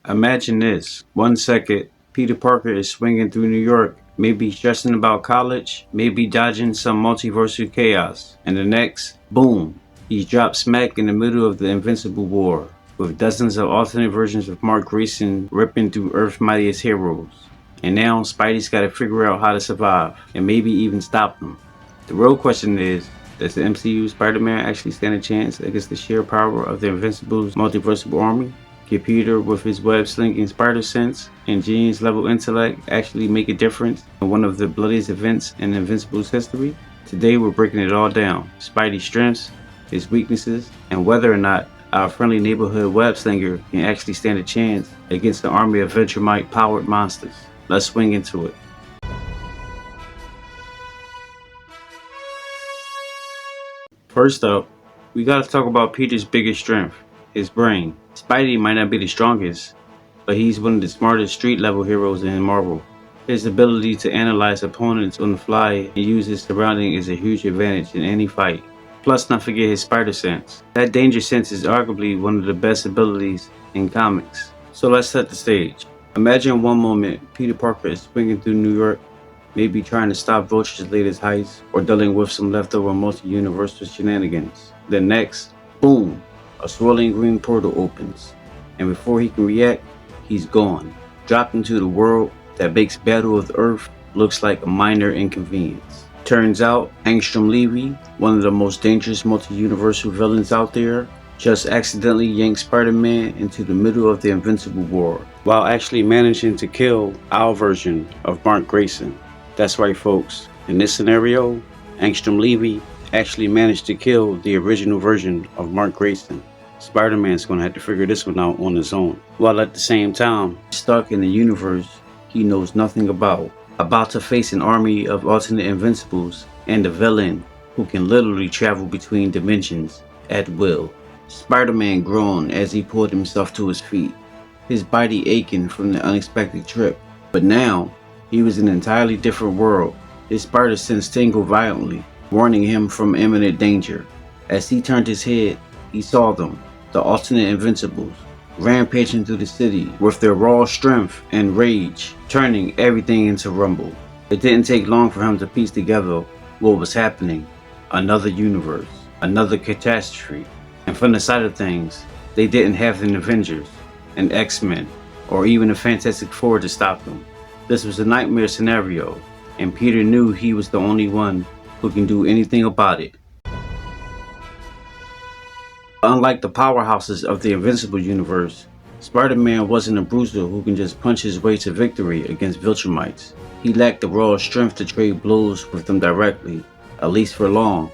Imagine this. One second, Peter Parker is swinging through New York, maybe stressing about college, maybe dodging some multiversal chaos. And the next, boom, he's dropped smack in the middle of the Invincible War, with dozens of alternate versions of Mark Grayson ripping through Earth's mightiest heroes. And now Spidey's gotta figure out how to survive, and maybe even stop them. The real question is, does the MCU Spider-Man actually stand a chance against the sheer power of the Invincible's multiversal army? Can Peter, with his web-slinging spider sense and genius-level intellect, actually make a difference in one of the bloodiest events in Invincible's history? Today we're breaking it all down, Spidey's strengths, his weaknesses, and whether or not our friendly neighborhood web-slinger can actually stand a chance against an army of Venturemite-powered monsters. Let's swing into it. First up, we gotta talk about Peter's biggest strength, his brain. Spidey might not be the strongest, but he's one of the smartest street level heroes in Marvel. His ability to analyze opponents on the fly and use his surroundings is a huge advantage in any fight. Plus, not forget his spider sense. That danger sense is arguably one of the best abilities in comics. So let's set the stage. Imagine one moment Peter Parker is swinging through New York, maybe trying to stop Vulture's latest heist or dealing with some leftover multi-universal shenanigans. The next, boom, a swirling green portal opens, and before he can react, he's gone, dropped into the world that makes Battle of the Earth looks like a minor inconvenience. Turns out, Angstrom Levy, one of the most dangerous multi-universal villains out there, just accidentally yanked Spider-Man into the middle of the Invincible War, while actually managing to kill our version of Mark Grayson. That's right folks, in this scenario, Angstrom Levy actually managed to kill the original version of Mark Grayson. Spider-Man's gonna have to figure this one out on his own, while at the same time, stuck in the universe he knows nothing about to face an army of alternate Invincibles and a villain who can literally travel between dimensions at will. Spider-Man groaned as he pulled himself to his feet, his body aching from the unexpected trip. But now, he was in an entirely different world. His spider sense tingled violently, warning him from imminent danger. As he turned his head, he saw them, the alternate Invincibles, rampaging through the city with their raw strength and rage, turning everything into rumble. It didn't take long for him to piece together what was happening. Another universe, another catastrophe. And from the side of things, they didn't have an Avengers, an X-Men, or even a Fantastic Four to stop them. This was a nightmare scenario, and Peter knew he was the only one who can do anything about it. Unlike the powerhouses of the Invincible universe, Spider-Man wasn't a bruiser who can just punch his way to victory against Viltrumites. He lacked the raw strength to trade blows with them directly, at least for long.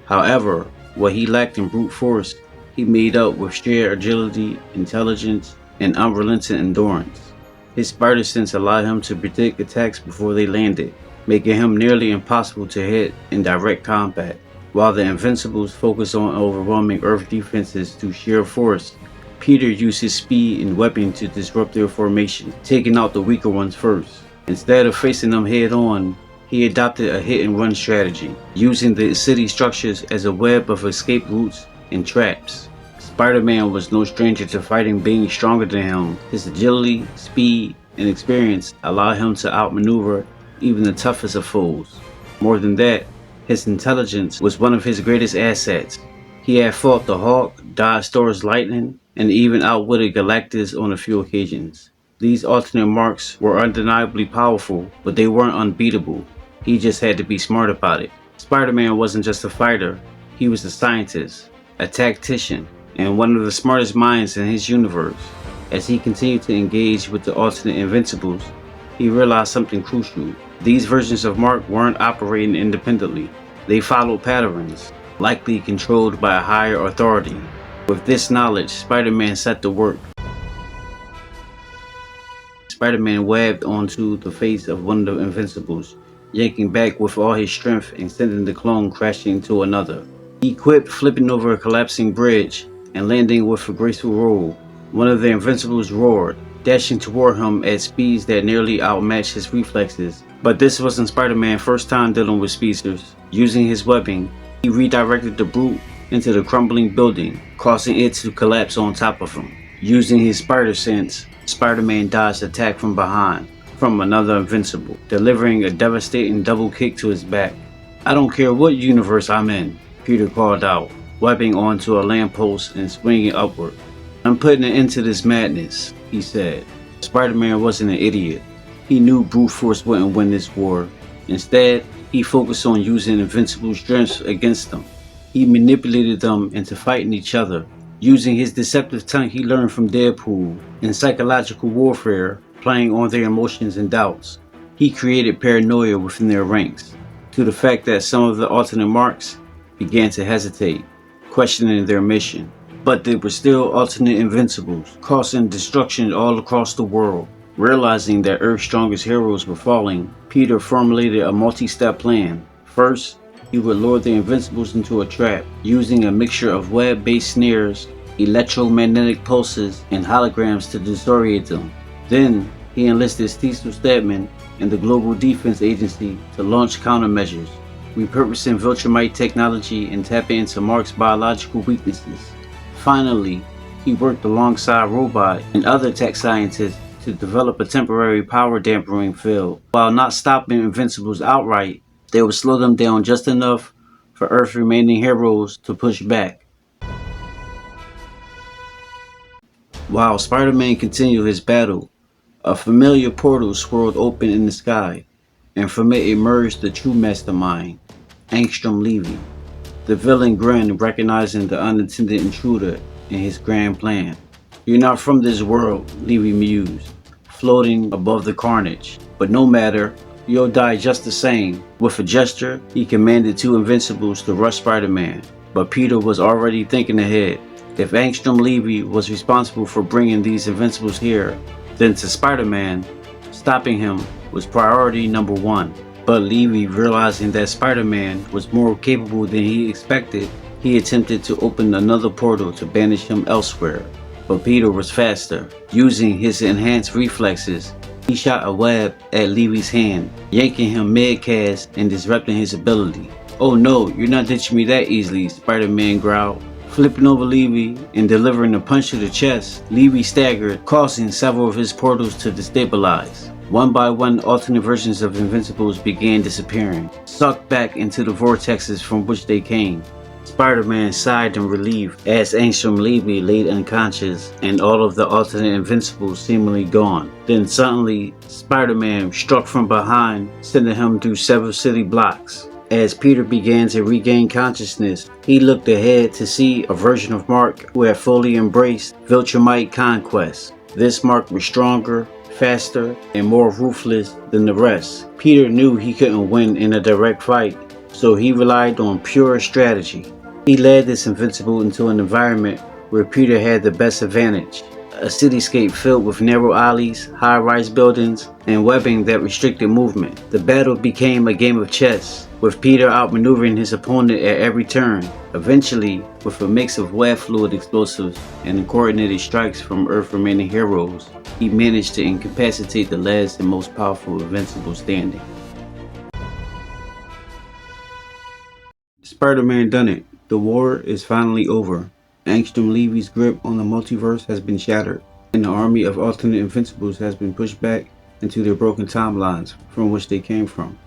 However, what he lacked in brute force, he made up with sheer agility, intelligence, and unrelenting endurance. His spider sense allowed him to predict attacks before they landed, making him nearly impossible to hit in direct combat. While the Invincibles focused on overwhelming Earth defenses through sheer force, Peter used his speed and weapon to disrupt their formation, taking out the weaker ones first. Instead of facing them head-on, he adopted a hit-and-run strategy, using the city structures as a web of escape routes and traps. Spider-Man was no stranger to fighting being stronger than him. His agility, speed, and experience allowed him to outmaneuver even the toughest of foes. More than that, his intelligence was one of his greatest assets. He had fought the Hulk, dodged Thor's lightning, and even outwitted Galactus on a few occasions. These alternate marks were undeniably powerful, but they weren't unbeatable. He just had to be smart about it. Spider-Man wasn't just a fighter, he was a scientist, a tactician, and one of the smartest minds in his universe. As he continued to engage with the alternate Invincibles, he realized something crucial. These versions of Mark weren't operating independently. They followed patterns, likely controlled by a higher authority. With this knowledge, Spider-Man set to work. Spider-Man webbed onto the face of one of the Invincibles, yanking back with all his strength and sending the clone crashing into another. He quipped, flipping over a collapsing bridge and landing with a graceful roll. One of the Invincibles roared, dashing toward him at speeds that nearly outmatched his reflexes. But this wasn't Spider-Man's first time dealing with speedsters. Using his weapon, he redirected the brute into the crumbling building, causing it to collapse on top of him. Using his spider sense, Spider-Man dodged attack from behind from another Invincible, delivering a devastating double kick to his back. "I don't care what universe I'm in," Peter called out, wiping onto a lamppost and swinging upward. "I'm putting an end to this madness," he said. Spider-Man wasn't an idiot. He knew brute force wouldn't win this war. Instead, he focused on using Invincible's strengths against them. He manipulated them into fighting each other, using his deceptive tongue he learned from Deadpool in psychological warfare, playing on their emotions and doubts. He created paranoia within their ranks, to the fact that some of the alternate marks began to hesitate, questioning their mission. But they were still alternate Invincibles, causing destruction all across the world. Realizing that Earth's strongest heroes were falling, Peter formulated a multi-step plan. First, he would lure the Invincibles into a trap, using a mixture of web-based snares, electromagnetic pulses, and holograms to disorient them. Then, he enlisted Cecil Stedman and the Global Defense Agency to launch countermeasures, repurposing Viltrumite technology and tapping into Mark's biological weaknesses. Finally, he worked alongside Robot and other tech scientists to develop a temporary power dampening field. While not stopping Invincibles outright, they would slow them down just enough for Earth's remaining heroes to push back. While Spider-Man continued his battle, a familiar portal swirled open in the sky, and from it emerged the true mastermind, Angstrom Levy. The villain grinned, recognizing the unintended intruder in his grand plan. "You're not from this world," Levy mused, floating above the carnage. "But no matter, you'll die just the same." With a gesture, he commanded two Invincibles to rush Spider-Man. But Peter was already thinking ahead. If Angstrom Levy was responsible for bringing these Invincibles here, then to Spider-Man, stopping him was priority number one. But Levy, realizing that Spider-Man was more capable than he expected, he attempted to open another portal to banish him elsewhere. But Peter was faster. Using his enhanced reflexes, he shot a web at Levy's hand, yanking him mid-cast and disrupting his ability. "Oh no, you're not ditching me that easily," Spider-Man growled. Flipping over Levy and delivering a punch to the chest, Levy staggered, causing several of his portals to destabilize. One by one, alternate versions of Invincibles began disappearing, sucked back into the vortexes from which they came. Spider-Man sighed in relief as Angstrom Levy laid unconscious and all of the alternate Invincibles seemingly gone. Then suddenly, Spider-Man struck from behind, sending him through several city blocks. As Peter began to regain consciousness, he looked ahead to see a version of Mark who had fully embraced Viltrumite conquest. This Mark was stronger, faster, and more ruthless than the rest. Peter knew he couldn't win in a direct fight, so he relied on pure strategy. He led this Invincible into an environment where Peter had the best advantage. A cityscape filled with narrow alleys, high-rise buildings, and webbing that restricted movement. The battle became a game of chess, with Peter outmaneuvering his opponent at every turn. Eventually, with a mix of web fluid explosives and coordinated strikes from Earth's remaining heroes, he managed to incapacitate the last and most powerful Invincible standing. Spider-Man done it. The war is finally over. Angstrom Levy's grip on the multiverse has been shattered, and the army of alternate Invincibles has been pushed back into their broken timelines from which they came from.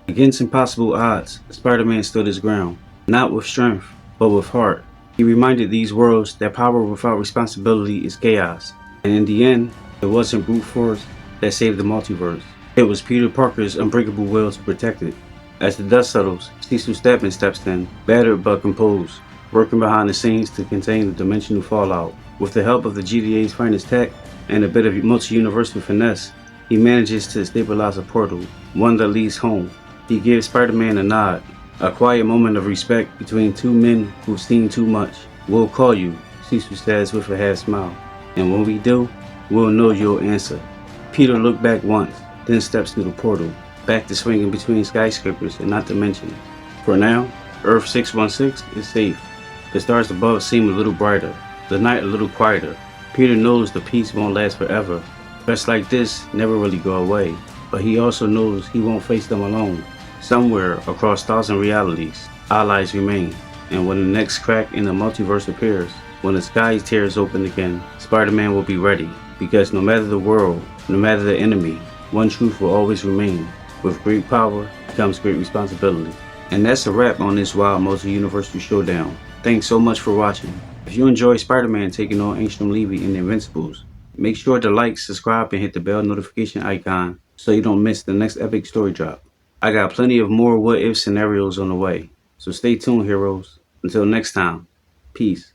Against impossible odds, Spider-Man stood his ground, not with strength, but with heart. He reminded these worlds that power without responsibility is chaos, and in the end, it wasn't brute force that saved the multiverse. It was Peter Parker's unbreakable will to protect it. As the dust settles, Cecil Stedman steps in, battered but composed, working behind the scenes to contain the dimensional fallout. With the help of the GDA's finest tech and a bit of multi-universal finesse, he manages to stabilize a portal, one that leads home. He gives Spider-Man a nod, a quiet moment of respect between two men who've seen too much. "We'll call you," Cecil says with a half smile. "And when we do, we'll know you'll answer." Peter looked back once, then steps through the portal, back to swinging between skyscrapers and not to mention. For now, Earth 616 is safe. The stars above seem a little brighter, the night a little quieter. Peter knows the peace won't last forever. Threats like this never really go away, but he also knows he won't face them alone. Somewhere across thousand realities, allies remain, and when the next crack in the multiverse appears, when the sky tears open again, Spider-Man will be ready. because no matter the world, no matter the enemy, one truth will always remain. With great power comes great responsibility. And that's a wrap on this wild multi-universal showdown. Thanks so much for watching. If you enjoy Spider-Man taking on Angstrom, Levy, and the Invincibles, make sure to like, subscribe, and hit the bell notification icon so you don't miss the next epic story drop. I got plenty of more what-if scenarios on the way, so stay tuned, heroes. Until next time, peace.